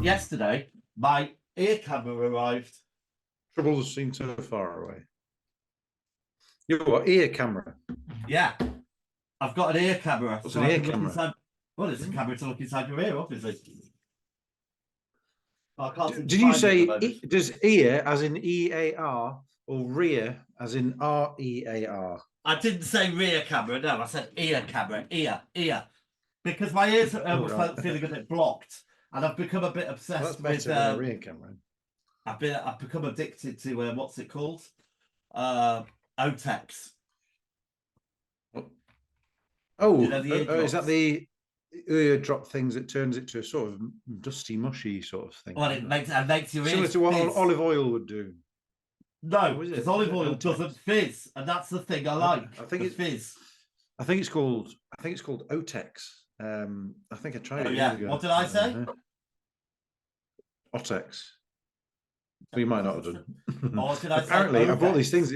Yesterday, my ear camera arrived. Troubles seem so far away. Your what, ear camera? Yeah, I've got an ear camera. What's So an I ear can look camera? inside. Well, it's a camera to look inside your ear, obviously. I can't seem to Did you find it at say the moment. does ear as in EAR or rear as in REAR? I didn't say rear camera. No, I said ear camera. Ear. Because my ears were Right. feeling a bit blocked, and I've become a bit Well, obsessed that's with. better than a rear camera. I've become addicted to what's it called? Otex. Oh, You know, the is that eardrops. the eardrop things that turns it to a sort of dusty, mushy sort of thing? Well, it makes your Similar ears to what fizz. olive oil would do. No, Oh, is because it? Is olive it oil Otex? doesn't fizz, and that's the thing I like. I think the it's. fizz. I think it's called. I think it's called Otex. I think I tried it years ago. What did I say? Otex. Well, you might not have done. Or did I say Apparently, I bought these Ovex? things.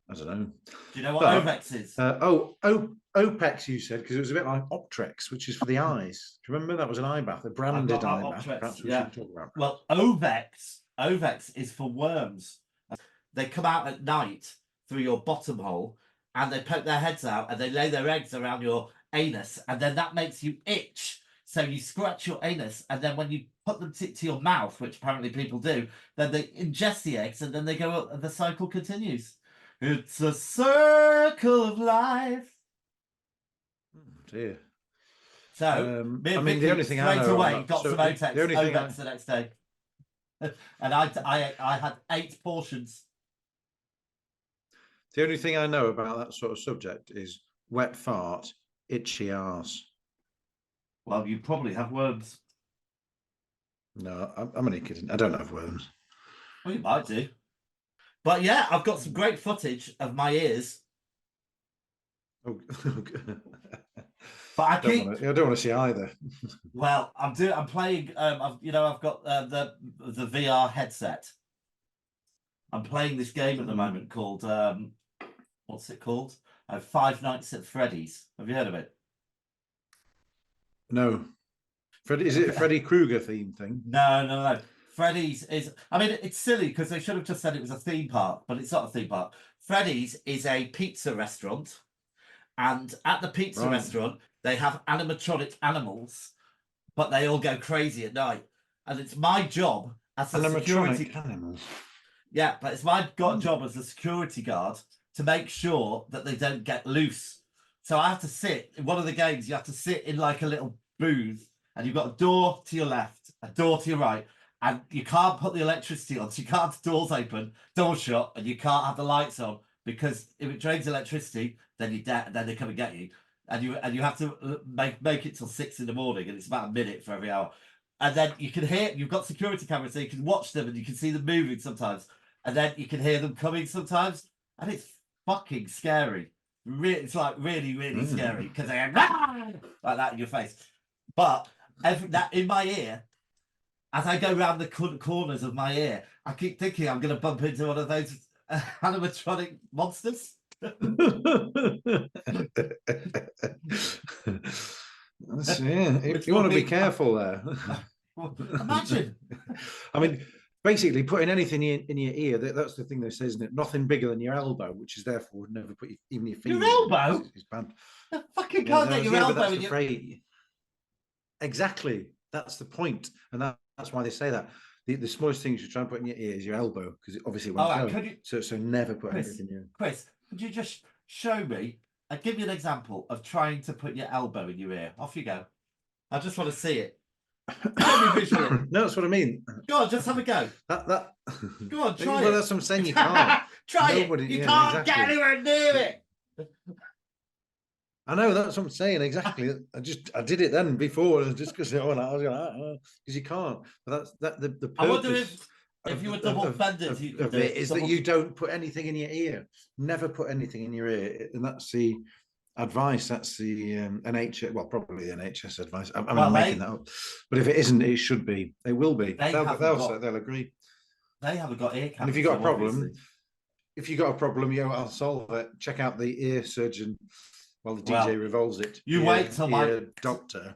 I don't know. Do you know what But, Ovex is? Opex, you said, because it was a bit like Optrex, which is for the eyes. Do you remember that was an eye bath, a branded eye bath? Optrex, Perhaps we yeah. should talk about. Well, Ovex is for worms. They come out at night through your bottom hole, and they poke their heads out, and they lay their eggs around your anus, and then that makes you itch. So you scratch your anus, and then when you put them to your mouth, which apparently people do, then they ingest the eggs, and then they go up, and the cycle continues. It's a circle of life. Oh, dear. So, I mean, the only thing I know away got some Otex, the only thing Ovex the next day, and I had 8 portions. The only thing I know about that sort of subject is wet fart, itchy arse. Well, you probably have worms. No, I'm only kidding. I don't have worms. Well, you might do. But yeah, I've got some great footage of my ears. Oh, But I don't want to see either. Well, I'm playing. I've got the VR headset. I'm playing this game at the moment called what's it called? Five Nights at Freddy's. Have you heard of it? No. Is it a Freddy Krueger theme thing? No. Freddy's is. I mean, it's silly because they should have just said it was a theme park, but it's not a theme park. Freddy's is a pizza restaurant, and at the pizza restaurant they have animatronic animals, but they all go crazy at night. And it's my job as a security animals. Yeah, but it's my job as a security guard to make sure that they don't get loose. So I have to sit in one of the games. You have to sit in like a little booth, and you've got a door to your left, a door to your right, and you can't put the electricity on. So you can't have the doors open, doors shut, and you can't have the lights on, because if it drains electricity, then then they come and get you, and you have to make it till 6 in the morning, and it's about a minute for every hour. And then you can hear, you've got security cameras, so you can watch them and you can see them moving sometimes, and then you can hear them coming sometimes, and it's fucking scary. It's like really scary, because they go like that in your face. But that in my ear, as I go around the corners of my ear, I keep thinking I'm going to bump into one of those animatronic monsters. You want to be careful there. Imagine. I mean, basically, putting anything in your ear, that's the thing they say, isn't it? Nothing bigger than your elbow, which is therefore would never put even your finger. Your elbow? It's banned. You fucking can't get your elbow in your... Exactly. That's the point. And that's why they say that. The smallest thing you should try and put in your ear is your elbow, because it obviously won't go. So never put anything in your ear. Chris, could you just show me and give me an example of trying to put your elbow in your ear? Off you go. I just want to see it. No, that's what I mean. Go on, just have a go. Go on, try it. Well, that's what I'm saying. You can't. Try it. You can't get anywhere near it. I know, that's what I'm saying. Exactly. I did it then before, just because because you can't. But that's the purpose. I wonder if you were double-fended of it is that you don't put anything in your ear. Never put anything in your ear, and that's the advice. That's the NHS. Well, probably the NHS advice. I'm making that up, but if it isn't, it should be. It will be. They'll agree. They haven't got ear cameras. And if you got a problem, I'll solve it. Check out the ear surgeon while the DJ Well, revolves it. you wait till my doctor.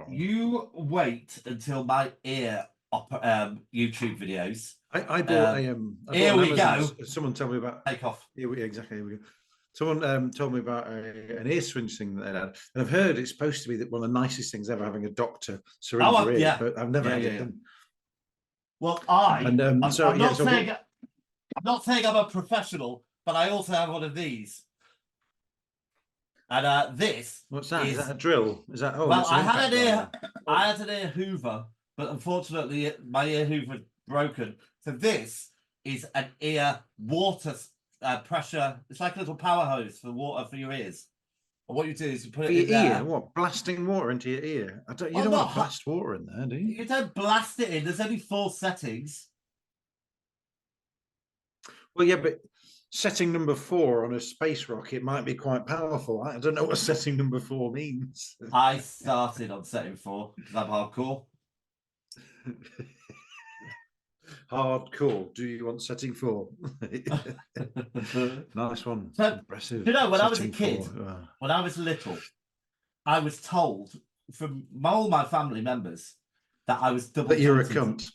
You wait until my ear YouTube videos. I bought I here bought we Amazon, go. Someone told me about. Take off. Exactly. Here we go. Someone told me about an ear syringe thing that they had, and I've heard it's supposed to be one of the nicest things ever, having a doctor syringe your ear, but I've never had it done. Well, I'm not saying I'm a professional, but I also have one of these. And this. What's that? Is that a drill? Is that? Oh, well, I had an ear Hoover, but unfortunately my ear Hoover broken. So this is an ear water pressure. It's like a little power hose for water for your ears. And what you do is you put it in your ear. there. What, blasting water into your ear? You don't want to blast water in there, do you? You don't blast it in. There's only 4 settings. Well, yeah, but setting number 4 on a space rocket might be quite powerful. I don't know what setting number 4 means. I started on setting 4 because I'm hardcore. Hardcore. Do you want setting 4? Nice one. So, impressive. You know, when I was a kid, when I was little, I was told from all my family members that I was double. That you're a cunt.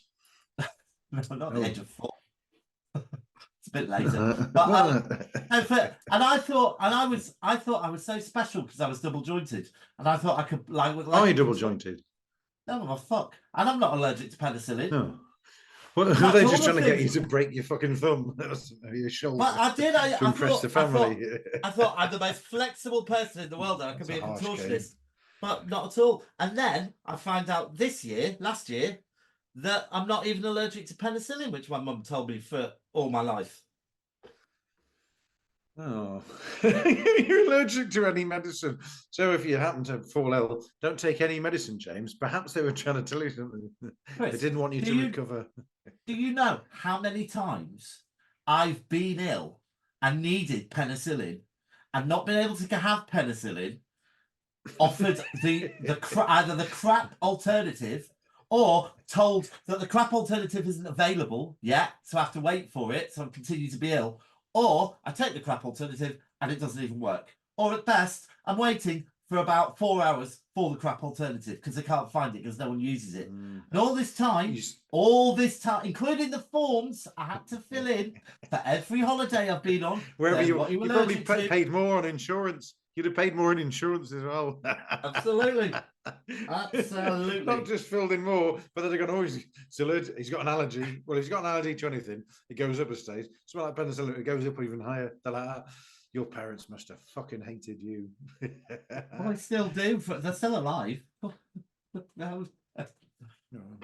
No, not the age of 4. It's a bit later. But and I thought I was so special because I was double jointed, and I thought I could like. Are you double jointed? No, I'm a fuck, and I'm not allergic to penicillin. No. Well, are they just trying to get you to break your fucking thumb? Your shoulder. But I did. I impress the family. I thought I'm the most flexible person in the world, and I could be a contortionist. But not at all. And then I found out last year, that I'm not even allergic to penicillin, which my mum told me for all my life. Oh, you're allergic to any medicine. So if you happen to fall ill, don't take any medicine, James. Perhaps they were trying to tell you something. Chris, they didn't want you to recover. Do you know how many times I've been ill and needed penicillin and not been able to have penicillin, offered either the crap alternative or told that the crap alternative isn't available yet, so I have to wait for it, so I continue to be ill. Or I take the crap alternative and it doesn't even work. Or at best, I'm waiting for about 4 hours for the crap alternative because I can't find it because no one uses it. And all this time, including the forms I had to fill in for every holiday I've been on. Wherever you probably paid more on insurance. You'd have paid more in insurance as well. Absolutely. Absolutely. Not just filled in more, but then they're going, oh, he's got an allergy. Well, he's got an allergy to anything. It goes up a stage. Something like penicillin, it goes up even higher. They're like, your parents must have fucking hated you. Well, they still do. They're still alive. No.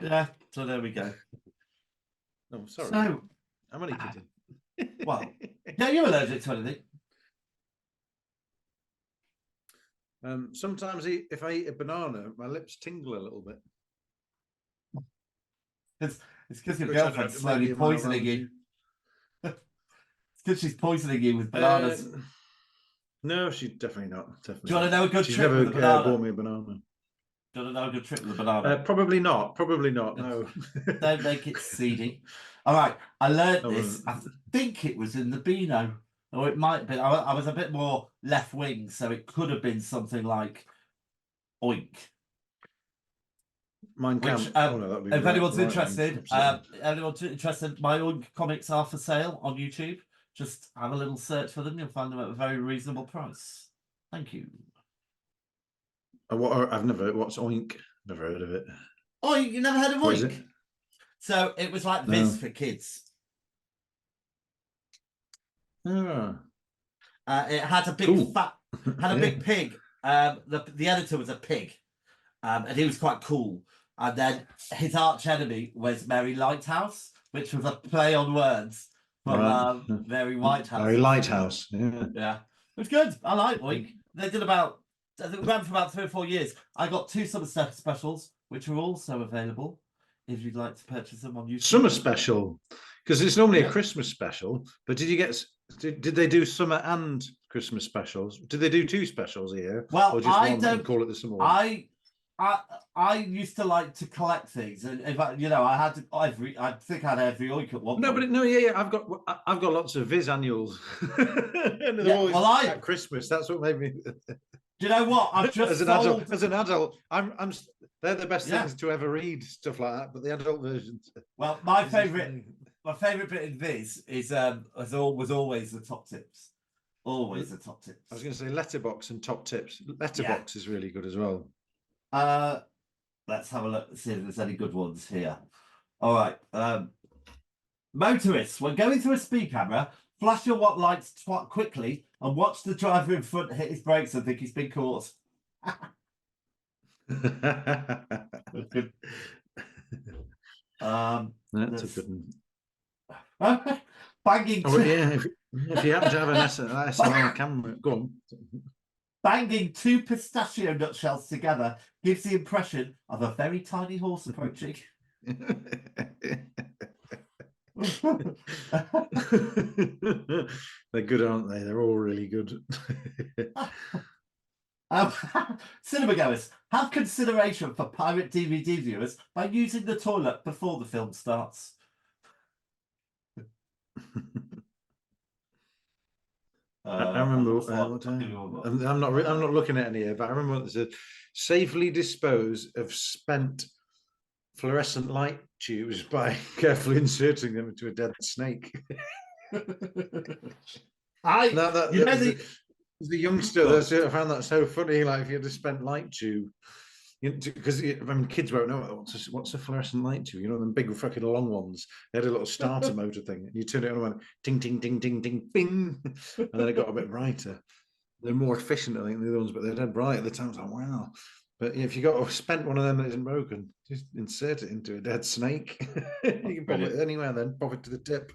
Yeah, so there we go. No, sorry. So, I'm only kidding. Well, yeah, you're allergic to anything. Sometimes if I eat a banana, my lips tingle a little bit. It's because your girlfriend's slowly poisoning you. It's because she's poisoning you with bananas. No, she's definitely not. Definitely. Do you want to know a good She's trick never with a banana? bought me a banana. Do you want to know a good trick with a banana? Probably not. Probably not. No. Don't make it seedy. All right, I learned this. I think it was in the Beano. Or it might be. I was a bit more left wing, so it could have been something like Oink. Which, if anyone's interested, my Oink comics are for sale on YouTube. Just have a little search for them. You'll find them at a very reasonable price. Thank you. What's Oink? Never heard of it. Oh, you never heard of Oink? So it was like this for kids. Oh. It had a big big pig. The editor was a pig, and he was quite cool. And then his arch enemy was Mary Lighthouse, which was a play on words from Mary Whitehouse. Mary Lighthouse, yeah. Yeah, it was good. I like Oink. They ran for about 3 or 4 years. I got 2 summer specials, which are also available if you'd like to purchase them on YouTube. Summer special, because it's normally a Christmas special. But did they do summer and Christmas specials? Did they do 2 specials a year? Well, or just one and call it the summer one? I used to like to collect things, and if I, I think I had every oink at one No, point. but no, yeah. I've got lots of Viz annuals, and they're always at Christmas. That's what made me. Do you know what? I've just sold... As an adult, they're the best things to ever read, stuff like that. But the adult versions. Well, my favorite bit in Viz is was always the top tips. Always the top tips. I was going to say letterbox and top tips. Letterbox is really good as well. Let's have a look, see if there's any good ones here. All right. Motorists, when going through a speed camera, flash your what lights quickly and watch the driver in front hit his brakes and think he's been caught. That's a good one. Banging. Oh, yeah, if you happen to have an SLR camera, go on. Banging 2 pistachio nutshells together gives the impression of a very tiny horse approaching. They're good, aren't they? They're all really good. Cinema goers, have consideration for pirate DVD viewers by using the toilet before the film starts. I remember. I'm not looking at any here, but I remember what it said: safely dispose of spent fluorescent light tubes by carefully inserting them into a dead snake. As a youngster, I found that so funny. Like if you had a spent light tube, because kids won't know what's a fluorescent light tube. You know, them big fucking long ones. They had a little starter motor thing, and you turn it on and went ting ting ting ting ting bing, and then it got a bit brighter. They're more efficient, I think, than the other ones, but they're dead bright at the time. I was like, wow. But if you got a spent one of them that isn't broken, just insert it into a dead snake. You can pop it anywhere, then pop it to the tip.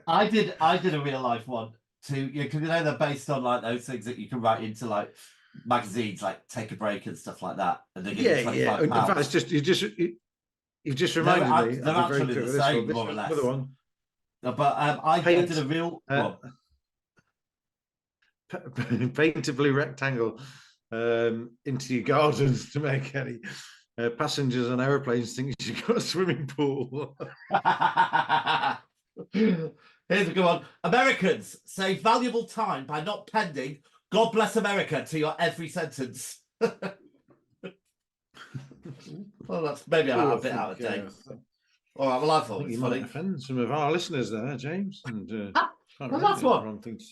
I did a real life one too. Because they're based on like those things that you can write into like magazines, like Take a Break and stuff like that. And they give you £25. In fact, it's just you've just reminded me. They're actually the same, more or less. Another one. But I did a real one. Paint a blue rectangle into your gardens to make any passengers on aeroplanes think you've got a swimming pool. Here's a good one. Americans save valuable time by not pending "God bless America" to your every sentence. Well, that's maybe a bit out of date. All right, well, I thought it was funny. Might offend some of our listeners there, James. And well, that's what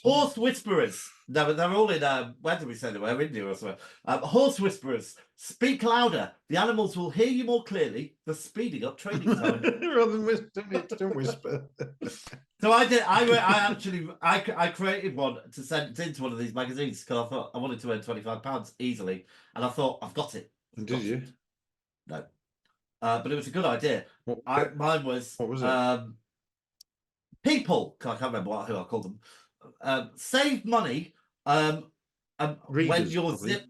horse whisperers. No, they're all in. Where did we say they were? India or somewhere. Horse whisperers, speak louder. The animals will hear you more clearly. For speeding up training time. Rather than don't whisper. So I did. I created one to send into one of these magazines because I thought I wanted to earn £25 easily, and I thought I've got it. Did you? No, but it was a good idea. Mine was. What was it? People, I can't remember who I called them. Save money when your zip.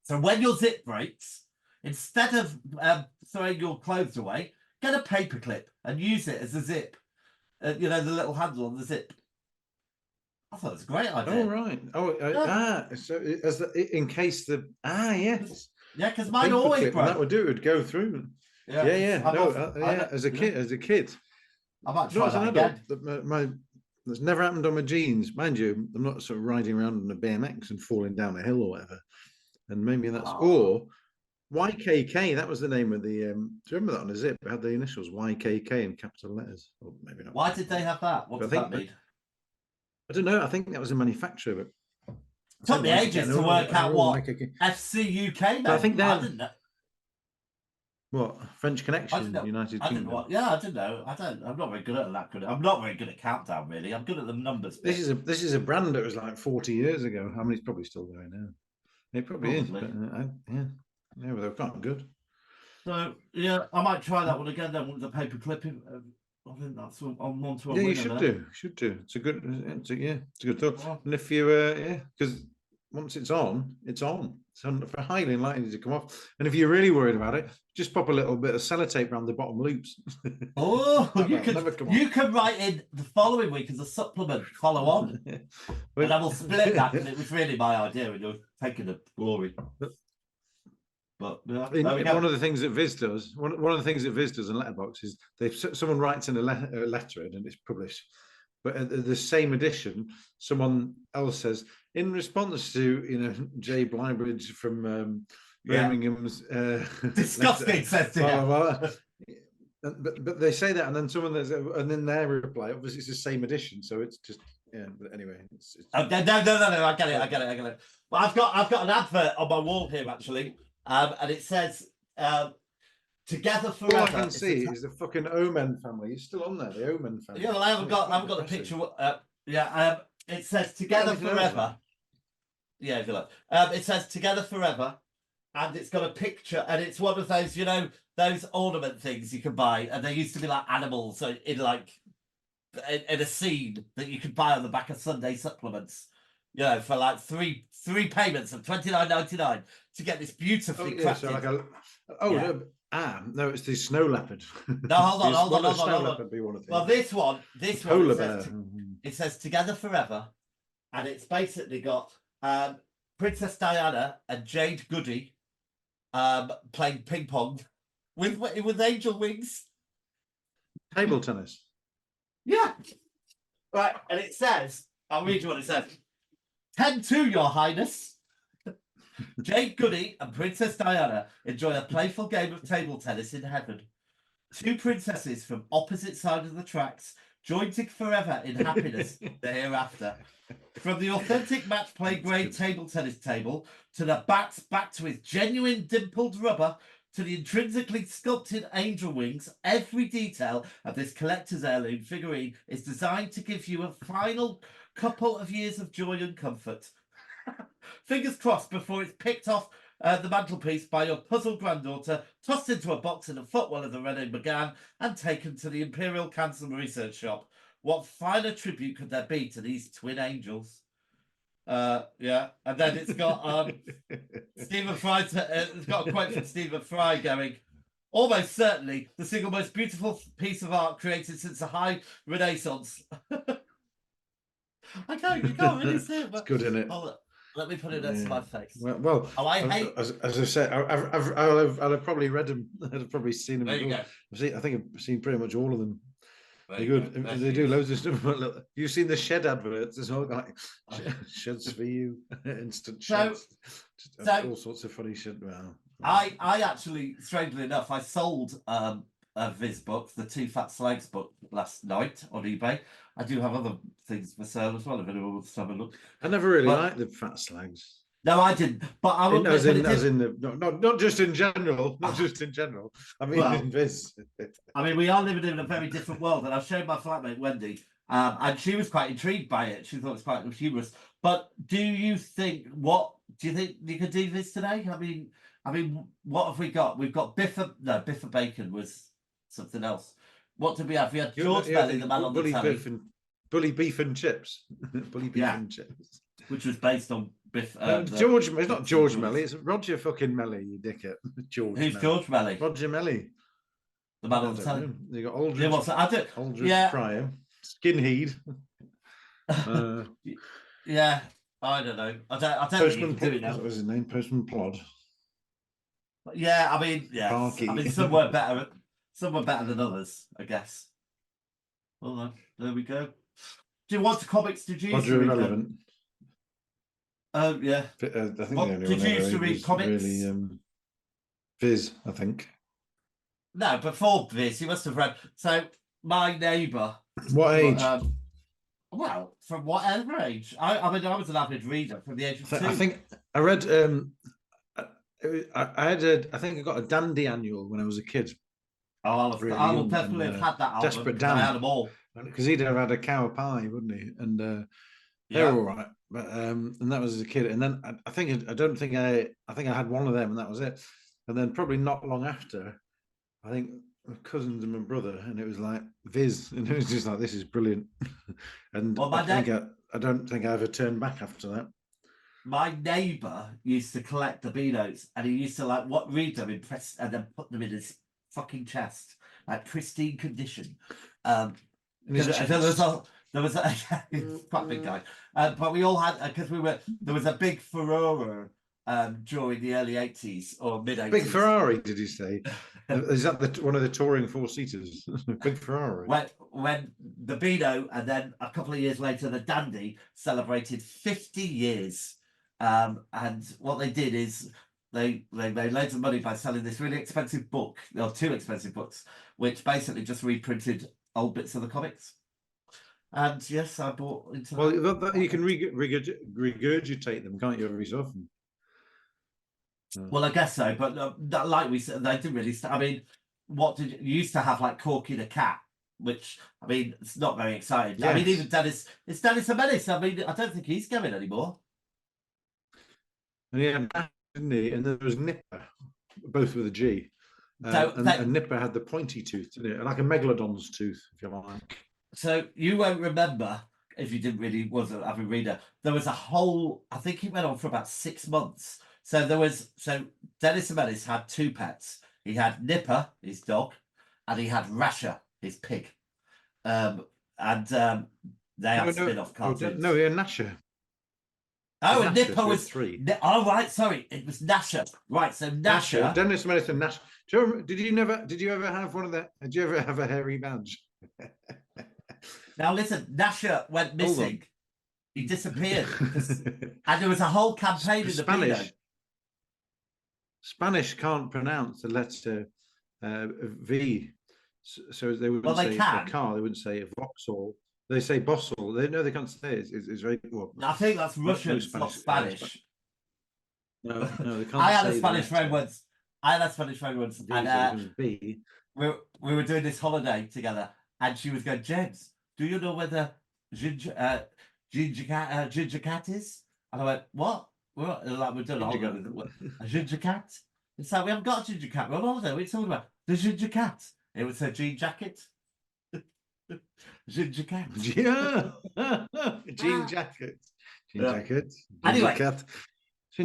So when your zip breaks, instead of throwing your clothes away, get a paper clip and use it as a zip. The little handle on the zip. I thought it was a great idea. Oh right. So in case yes. Yeah, because mine always broke. That would do. It would go through. Yeah. As a kid. I might try that again. That's never happened on my jeans, mind you. I'm not sort of riding around on a BMX and falling down a hill or whatever. And maybe that's or YKK. That was the name of the. Do you remember that on a zip? It had the initials YKK in capital letters. Or maybe not. Why did they have that? What does that mean? I don't know. I think that was a manufacturer. But it took me ages to work out what FC UK meant. I think I didn't know. What French Connection, United Kingdom? I didn't know. I'm not very good at that. I'm not very good at countdown, really. I'm good at the numbers. This is a brand that was like 40 years ago. I mean, it's probably still going now. It probably is. But, but they're quite good. So yeah, I might try that one again. Then with the paper clipping. I think that's on one to one. Yeah, you should do. It's a good. It's a good thought. And if you because once it's on. It's for highly likely to come off. And if you're really worried about it, just pop a little bit of sellotape around the bottom loops. Oh, you can write in the following week as a supplement. Follow on, and I will split that because it was really my idea, and you're taking the glory. But yeah, In, there we in go. one of the things that Viz does, one of the things that Viz does in Letterbox is someone writes in a letter and it's published, but at the same edition, someone else says, in response to Jay Blybridge from Birmingham's Disgusting, says to blah, you. blah, blah. But they say that, and then and then their reply, obviously it's the same edition, so it's just But anyway, it's Oh, no, I get it. Well, I've got an advert on my wall here actually, and it says "Together Forever." all I can see is the fucking Omen family. It's still on there, the Omen family. Yeah, well, I haven't got the picture. It says "Together Forever." Yeah, if you like. It says "Together Forever," and it's got a picture, and it's one of those, those ornament things you can buy, and they used to be like animals, so in a scene that you could buy on the back of Sunday supplements, for like three payments of $29.99 to get this beautifully crafted. No, it's the snow leopard. No, hold on. Snow leopard be one of the Well, this one, polar bear. It says "Together Forever," and it's basically got Princess Diana and Jade Goody playing ping pong with angel wings. Table tennis. Yeah. Right, and it says, I'll read you what it says. 10-2, Your Highness. Jade Goody and Princess Diana enjoy a playful game of table tennis in heaven. Two princesses from opposite sides of the tracks, joined forever in happiness the hereafter. From the authentic match play grade table tennis table to the bats backed with genuine dimpled rubber to the intrinsically sculpted angel wings, every detail of this collector's heirloom figurine is designed to give you a final couple of years of joy and comfort. Fingers crossed before it's picked off the mantelpiece by your puzzled granddaughter, tossed into a box in the footwell of the Renault Megane, and taken to the Imperial Cancer Research Shop. What finer tribute could there be to these twin angels? And then it's got Stephen Fry. It's got a quote from Stephen Fry going, "Almost certainly the single most beautiful piece of art created since the High Renaissance." You can't really see it, but it's good, isn't it? Let me put it next to my face. Well, as I said, I'll have probably read them. I've probably seen them. There you go. I think I've seen pretty much all of them. They're good. Go. They do loads of stuff. Look, you've seen the shed adverts as well, like sheds for you, instant sheds, all sorts of funny shit. Well, I actually, strangely enough, I sold a Viz book, the Two Fat Slags book, last night on eBay. I do have other things for sale as well if anyone wants to have a look. I never really liked the Fat Slags. No, I didn't. But I would not just in general, not just in general. I mean, in Viz. I mean, we are living in a very different world, and I showed my flatmate Wendy, and she was quite intrigued by it. She thought it was quite humorous. But do you think you could do this today? I mean, what have we got? We've got Biffa Bacon was something else. What did we have? We had George Melly, the man on the telly. Bully Beef and Chips. Bully Beef and Chips. Which was based on Biff. George, it's not George Melly, it's Roger fucking Melly, you dickhead. Who's Melly? George Melly? Roger Melly. The man on the telly. You got Aldridge Pryor, Skinhead. I don't know. I don't think you can do it now. What was his name? Postman Plod. Yeah, I mean, some were better. Some were better than others, I guess. Well, there we go. Do you want comics? Did you? Roger Irrelevant. Oh yeah. I think did you used to read comics? Really, Viz, I think. No, before Viz, you must have read. So my neighbour. What age? Well, from whatever age. I mean, I was an avid reader from the age of 2. I think I read. I think I got a Dandy annual when I was a kid. Oh, I will definitely have had that album. Desperate Dan. I had them all. Because he'd have had a cow pie, wouldn't he? And they were all right. But and that was as a kid. And then I think I had one of them, and that was it. And then probably not long after, I think my cousins and my brother, and it was like Viz, and it was just like, this is brilliant. And I don't think I ever turned back after that. My neighbour used to collect the B-notes, and he used to read them and then put them in his fucking chest, like pristine condition. There was a quite big guy, but we all had, because there was a big furore during the early 80s or mid 80s. Big Ferrari, did you say? Is that one of the touring four-seaters? Big Ferrari. When the Beano and then a couple of years later the Dandy celebrated 50 years. And what they did is they made loads of money by selling this really expensive book, or 2 expensive books, which basically just reprinted old bits of the comics. And yes, I bought into Well, you can regurgitate them, can't you, every so often? Well, I guess so, but like we said, they didn't really. I mean, what did you used to have like Corky the Cat, which I mean, it's not very exciting. Yes. I mean, even Dennis, it's Dennis the Menace. I mean, I don't think he's going anymore. And yeah, didn't he? And there was Nipper, both with a G. And Nipper had the pointy tooth, didn't it? Like a megalodon's tooth, if you like. So you won't remember if you didn't really wasn't have a reader. There was a whole. I think it went on for about 6 months. So Dennis the Menace had 2 pets. He had Nipper, his dog, and he had Rasher, his pig. They had spin-off cartoons. No, Nasher. Oh, and Nipper was 3. Oh, right, sorry, it was Nasher. Right, so Nasher. Dennis the Menace and Nasher. Did you ever have one of the? Did you ever have a hairy badge? Now listen, Nasher went missing. He disappeared, and there was a whole campaign in the Spanish. Spanish can't pronounce the letter V, so they wouldn't say a car. They wouldn't say a Vauxhall. They say Bossel. They can't say it. It's very. Well, I think that's Russian, not Spanish. No, they can't. I had a Spanish friend once. And B. We were doing this holiday together, and she was going, James, do you know where the ginger cat is? And I went, what? Like we're doing a holiday with a ginger cat. It's like we haven't got a ginger cat. We're on holiday. What are you talking about? The ginger cat. It was a jean jacket. Ginger cat. Yeah. Jean jacket. Jean jacket. Anyway, cat. So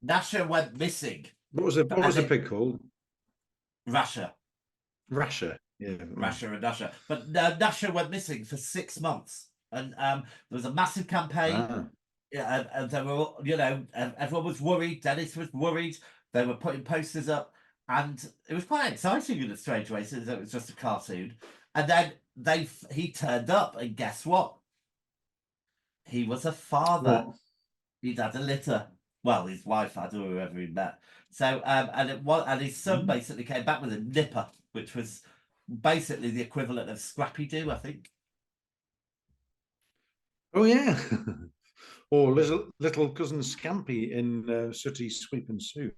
Nasher went missing. What was the pig called? Rasher. Yeah. Rasher and Nasher. But Nasher went missing for 6 months. And there was a massive campaign. Yeah, and they were, everyone was worried. Dennis was worried. They were putting posters up. And it was quite exciting in a strange way, since it was just a cartoon. And then he turned up, and guess what? He was a father. What? He'd had a litter. Well, his wife had, or whoever he met. So, and his son basically came back with a Nipper, which was basically the equivalent of Scrappy Doo, I think. Oh yeah, or little cousin Scampy in Sooty Sweep and Soup.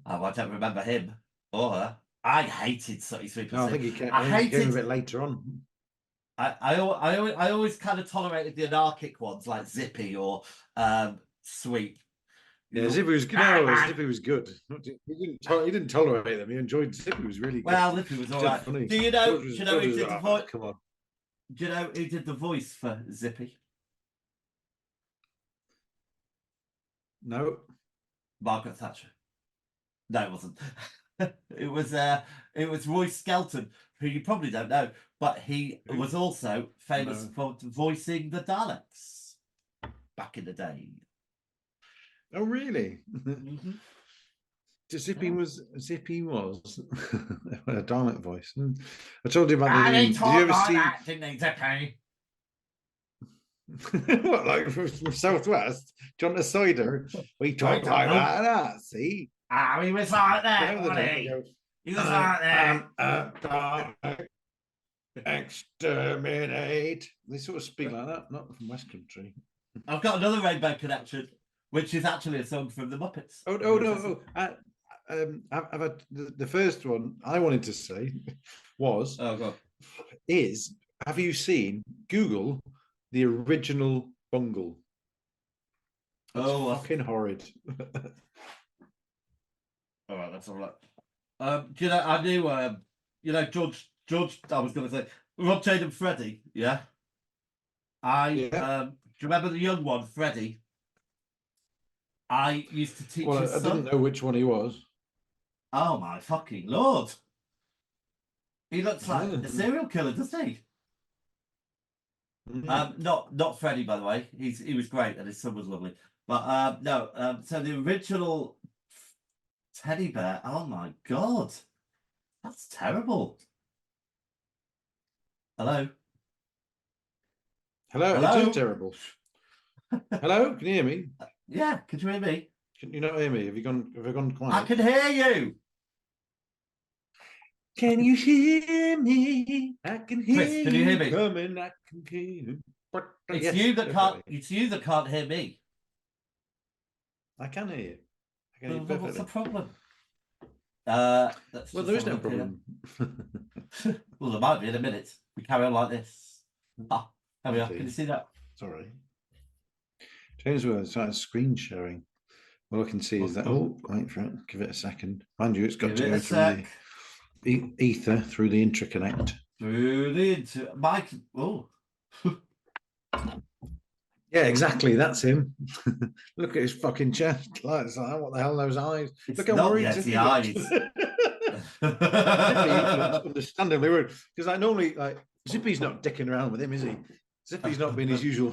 Oh, I don't remember him or her. I hated Sooty Sweep and Soup. I think he came a bit later on. I always kind of tolerated the anarchic ones like Zippy or Sweep. Yeah, Zippy was good. No, Zippy was good. He didn't tolerate them. He enjoyed Zippy. Was really good. Well, Zippy was all right. Funny. Do you know who did the voice? Come on. Do you know who did the voice for Zippy? No. Margaret Thatcher. No, it wasn't. It was Roy Skelton, who you probably don't know, but he was also famous for voicing the Daleks back in the day. Oh, really? Mm-hmm. Zippy was a Dalek voice. I told you about the. Did you ever see? That, didn't he, Zippy? What, like from Southwest? John Cider? We talked like that, see? He was like that, wasn't he? He was like that. Exterminate. They sort of speak like that, not from West Country. I've got another Rainbow Connection, which is actually a song from the Muppets. Oh no! The first one I wanted to say was have you seen Google the original Bungle? That's fucking horrid. All right, that's all right. Do you know? I knew. George. I was going to say Rob, Jade, and Freddie. Yeah. Do you remember the young one, Freddie? I used to teach his son. I didn't know which one he was. Oh my fucking lord! He looks like a serial killer, doesn't he? Not Freddie, by the way. He was great, and his son was lovely. But no, so the original teddy bear, oh my God, that's terrible. Hello? Hello, it is Hello? terrible. Hello, can you hear me? Yeah, can you hear me? Can you not hear me? Have I gone I quiet? can hear you. Can you hear me? I can hear Chris, can you hear me? coming. I can hear you. It's Yes, you that perfectly. it's you that can't hear me. I can hear you. I can hear you Well, what's the perfectly. problem? Let's Well, just there have is a no look here. problem. Well, there might be in a minute. We carry on like this. Ah, there we are. Can you see that? Sorry. James will start screen sharing. All I can see is that. Oh, wait for it. Give it a second. Mind you, it's got Give to it go a through sec. the ether through the interconnect. Through the Mike. Oh, Yeah, exactly. That's him. Look at his fucking chest. Like, it's like, what the hell, those eyes? it's Look how not worried yet Zippy the looks. eyes. Zippy looks understandably worried. Because I normally, like, Zippy's not dicking around with him, is he? Zippy's not being his usual,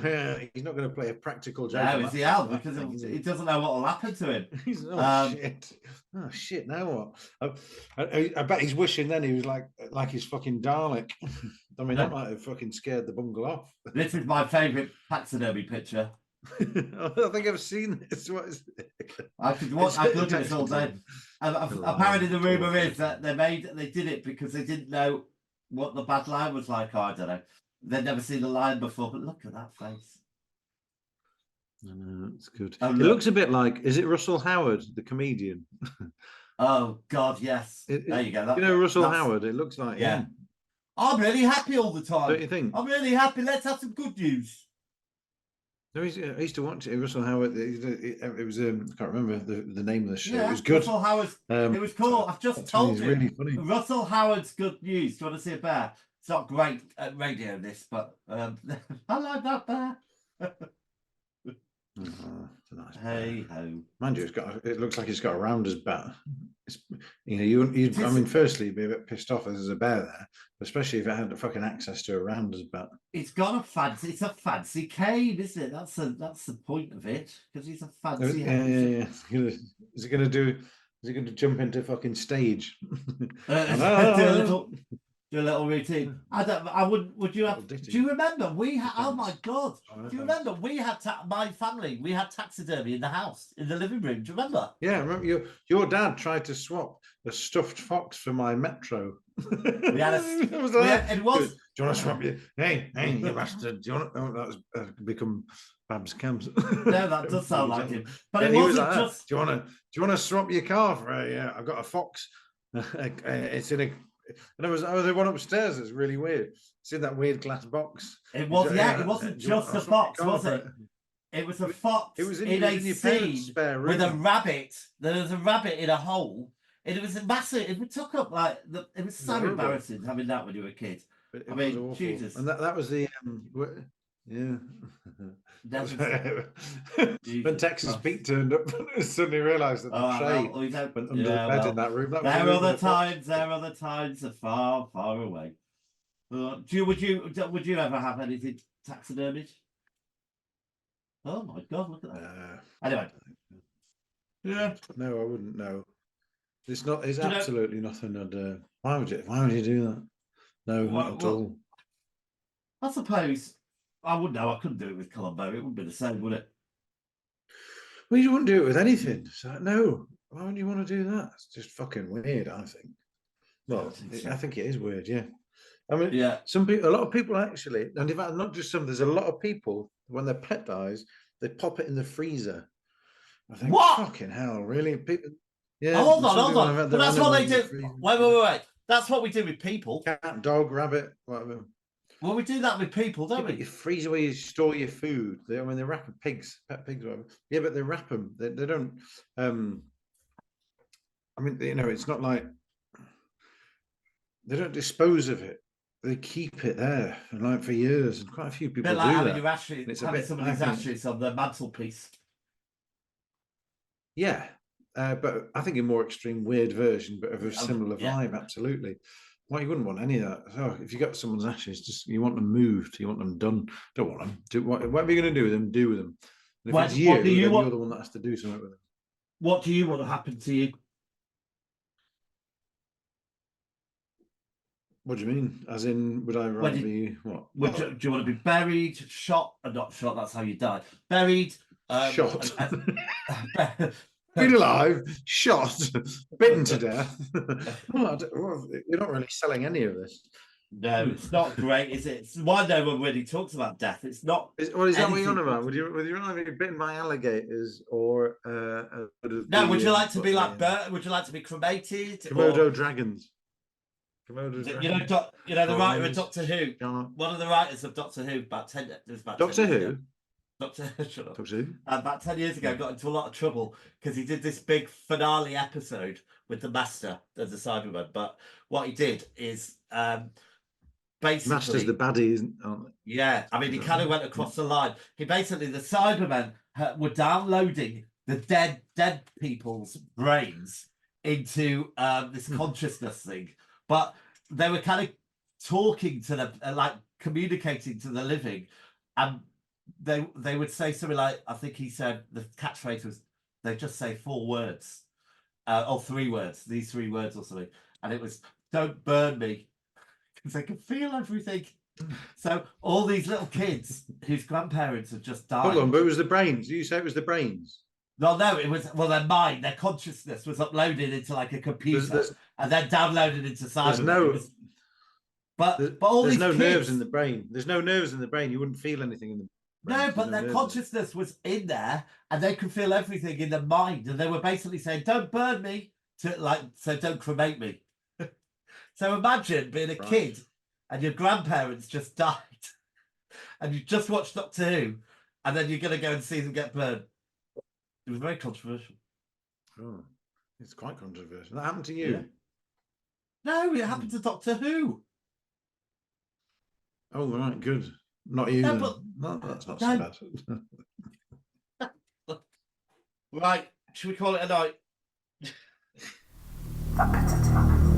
he's not going to play a practical joke No, on is that, he out? that Because thing, is he he? doesn't know what will happen to him. He's, Um, shit. Oh, shit, now what? I bet he's wishing then he was like his fucking Dalek. I mean, that might have fucking scared the bungle off. This is my favourite taxidermy picture. I think I've seen this. What is it? I could look at this all day. Apparently, the rumor is that they did it because they didn't know what the bad line was like. I don't know. They'd never seen the line before, but look at that face. It's good. Oh, it look. looks a bit like, is it Russell Howard, the comedian? Oh God, yes. There you go. You know Russell Howard. It looks like yeah. him. I'm really happy all the time. Don't you think? I'm really happy. Let's have some good news. No, I used to watch it. Russell Howard. It was I can't remember the name of the show. Yeah, it was good. Russell Howard. It was cool. I've just told you. Really funny. Russell Howard's good news. Do you want to see a bear? It's not great at radio, this, but I like that bear. Oh, it's a nice Hey bear. ho. Mind you, it looks like it's got a rounder's bat. I mean, firstly, you'd be a bit pissed off if there's a bear there, especially if it had fucking access to a rounder's bat. It's got a fancy. It's a fancy cane, isn't it? That's the point of it, because he's a fancy. Yeah. Is it going to do? Is he going to jump into fucking stage? Do a little routine. I wouldn't. Would you have? Do you remember we had? Oh my God! Do you remember we had my family? We had taxidermy in the house, in the living room. Do you remember? Yeah, I remember your dad tried to swap a stuffed fox for my Metro. We had it was like, it was. Do you want to swap you? Hey, you bastard! Do you want? Oh, that was become Babs Camps. No, that does sound like him. But it he wasn't was like, just. Do you want to swap your car for a? Yeah, I've got a fox. It's in a. And there was one upstairs that's really weird. It's in that weird glass box. It was, it wasn't just a fox, was it? It was a fox in a scene with a rabbit. There was a rabbit in a hole. And it was a massive, it took up it was so embarrassing having that when you were a kid. I mean, Jesus. And that was the, yeah. When Texas Pete turned up, suddenly realised that the tray went under the bed in that room. There are other times are far, far away. Would you ever have anything taxidermied? Oh my God! Look at that. Anyway, yeah. No, I wouldn't. No, it's not. It's absolutely nothing. I'd. Why would you do that? No, not at all. I suppose I wouldn't know. I couldn't do it with Columbo. It wouldn't be the same, would it? Well, you wouldn't do it with anything. So no, why would you want to do that? It's just fucking weird. I think. Well, I think it is weird. Yeah. I mean, yeah. A lot of people actually, and in fact, not just some. There's a lot of people when their pet dies, they pop it in the freezer. I think, what? Fucking hell, really? People. Yeah. Hold on. But that's what they do. Wait. That's what we do with people. Cat, dog, rabbit, whatever. Well, we do that with people, don't we? You freeze where you store your food. They wrap pigs, pet pigs, whatever. Yeah, but they wrap them. They don't. I mean, it's not like they don't dispose of it. They keep it there for years, and quite a few people do having that. Your ashes, having somebody's ashes on the mantelpiece. Yeah, but I think a more extreme, weird version, but of a similar vibe. Absolutely. Well, you wouldn't want any of that. So if you got someone's ashes, you want them moved, you want them done. Don't want them. What are you going to do with them? Do with them. And if it's you, what do you then want? you're the one that has to do something with it. What do you want to happen to you? What do you mean? As in, would I rather be what? Well, Do you want to be buried, shot, or not shot? That's how you die. Buried, shot. and- Been alive, shot, bitten to death. You're not really selling any of this. No, it's not great, is it? It's why no one really talks about death. It's not. Is that what you're anything- on about? Would you rather be bitten by alligators or No, would you like to be like would you like to be cremated? Komodo dragons? Komodo You dragons. know, the writer of Lions, Doctor Who. sharks. One of the writers of Doctor Who about 10. It was about Doctor 10 years Who. ago. Doctor shut up. Doctor Who. About 10 years ago, got into a lot of trouble because he did this big finale episode with the Master as the Cyberman. But what he did is basically Master's the baddie, aren't they? yeah, I mean, he kind of went across the line. He basically, the Cybermen were downloading the dead people's brains into this consciousness thing, but they were kind of talking to them, like communicating to the living, and they would say something like, I think he said the catchphrase was, they just say 4 words, or 3 words, these 3 words or something, and it was, "Don't burn me," because they can feel everything. So all these little kids whose grandparents have just died. Hold on, but it was the brains. You say it was the brains. No, it was, well, their mind, their consciousness was uploaded into like a computer and then downloaded into cyber. But all there's these no kids, nerves in the brain. There's no nerves in the brain. You wouldn't feel anything in the brain. no, but their consciousness was in there and they could feel everything in their mind, and they were basically saying, "Don't burn me," so don't cremate me. So imagine being a kid and your grandparents just died and you just watched Doctor Who and then you're going to go and see them get burned. It was very controversial. Oh, it's quite controversial. That happened to you? Yeah. No, it happened to Doctor Who. Oh, right, good. Not you. No, then. but- No, that's not so bad. Right, should we call it a night? The Pizza Tip.